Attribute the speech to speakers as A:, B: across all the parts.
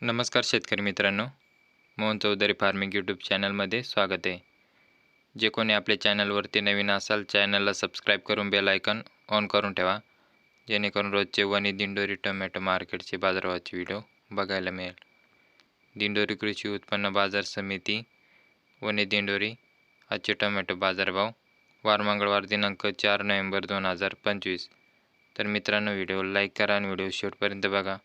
A: नमस्कार शेतकरी मित्रांनो, मोहन चौधरी फार्मिंग यूट्यूब चॅनलमध्ये स्वागत आहे. जे कोणी आपल्या चॅनलवरती नवीन असाल चॅनलला सबस्क्राईब करून बेल आयकॉन ऑन करून ठेवा, जेणेकरून रोजचे वणी दिंडोरी टोमॅटो मार्केटचे बाजारभावाचे व्हिडिओ बघायला मिळेल. दिंडोरी कृषी उत्पन्न बाजार समिती वणी दिंडोरी आजचे टोमॅटो बाजारभाव वार मंगळवार दिनांक 4 नोव्हेंबर 2025. तर मित्रांनो, व्हिडिओ लाईक करा आणि व्हिडिओ शेवटपर्यंत बघा.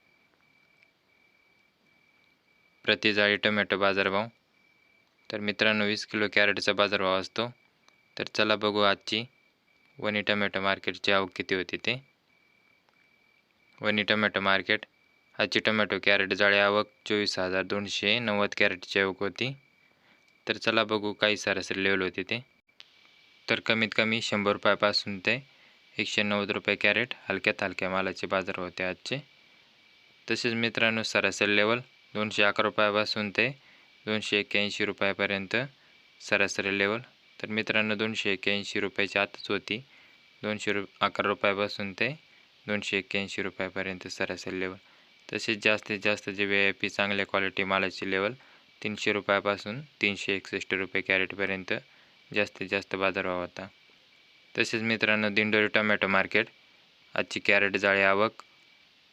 A: प्रति जाळी टोमॅटो बाजारभाव. तर मित्रांनो, 20 किलो कॅरेटचा बाजारभाव असतो. तर चला बघू आजची वणी टोमॅटो मार्केटची आवक किती होती ते. वणी टोमॅटो मार्केट आजची टोमॅटो कॅरेट जाळी आवक 24,290 कॅरेटची आवक होती. तर चला बघू काही सरासरी लेवल होती ते. तर कमीत कमी 100 रुपयापासून ते 190 रुपये कॅरेट हलक्यात हलक्या मालाचे बाजार होते आजचे. तसेच मित्रांनो, सरासरी लेवल 211 रुपयापासून ते 281 रुपयापर्यंत सरासरी लेवल. तर मित्रांनो, 281 रुपयाच्या आतच होती. 211 रुपयापासून ते 281 रुपयापर्यंत सरासरी लेवल. तसेच जास्तीत जास्त जे VIP चांगल्या क्वालिटी मालाची लेवल 300 रुपयापासून 361 रुपये कॅरेटपर्यंत जास्तीत जास्त बाजारभाव होता. तसेच मित्रांनो, दिंडोरी टोमॅटो मार्केट आजची कॅरेट जाळी आवक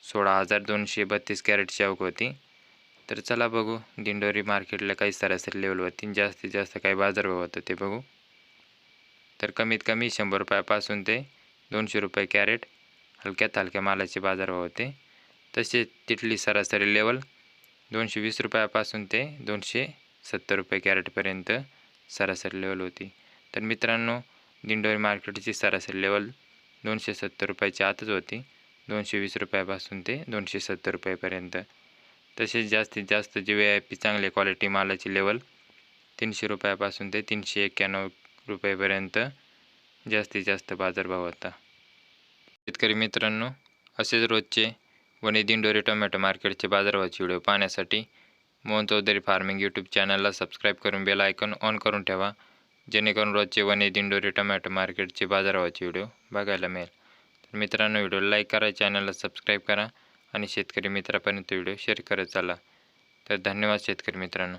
A: 16,232 कॅरेटची आवक होती. तर चला बघू दिंडोरी मार्केटला काही सरासरी लेवल होती, जास्तीत जास्त काही बाजारभाव होतं ते बघू. तर कमीत कमी 100 रुपयापासून ते 200 रुपये कॅरेट हलक्यात हलक्या मालाचे बाजारभाव होते. तसेच तिथली सरासरी लेवल 220 रुपयापासून ते 270 रुपये कॅरेटपर्यंत सरासरी लेवल होती. तर मित्रांनो, दिंडोरी मार्केटची सरासरी लेवल 270 रुपयाच्या आतच होती. 220 रुपयापासून ते 270 रुपयेपर्यंत. तसेच जास्तीत जास्त जे VIP चांगले क्वालिटी मालाची लेवल 300 रुपयापासून ते 391 रुपयेपर्यंत जास्तीत जास्त बाजारभाव होता. शेतकरी मित्रांनो, असेच रोजचे वणी दिंडोरी टोमॅटो मार्केटचे बाजारभावाचे व्हिडिओ पाहण्यासाठी मोहन चौधरी फार्मिंग यूट्यूब चॅनलला सबस्क्राईब करून बेल आयकॉन ऑन करून ठेवा, जेणेकरून रोजचे वणी दिंडोरी टोमॅटो मार्केटचे बाजारभावाचे व्हिडिओ बघायला मिळेल. तर मित्रांनो, व्हिडिओ लाईक करा, चॅनलला सबस्क्राईब करा आणि शेतकरी मित्रापर्यंत व्हिडिओ शेअर करत चला. तर धन्यवाद शेतकरी मित्रांनो.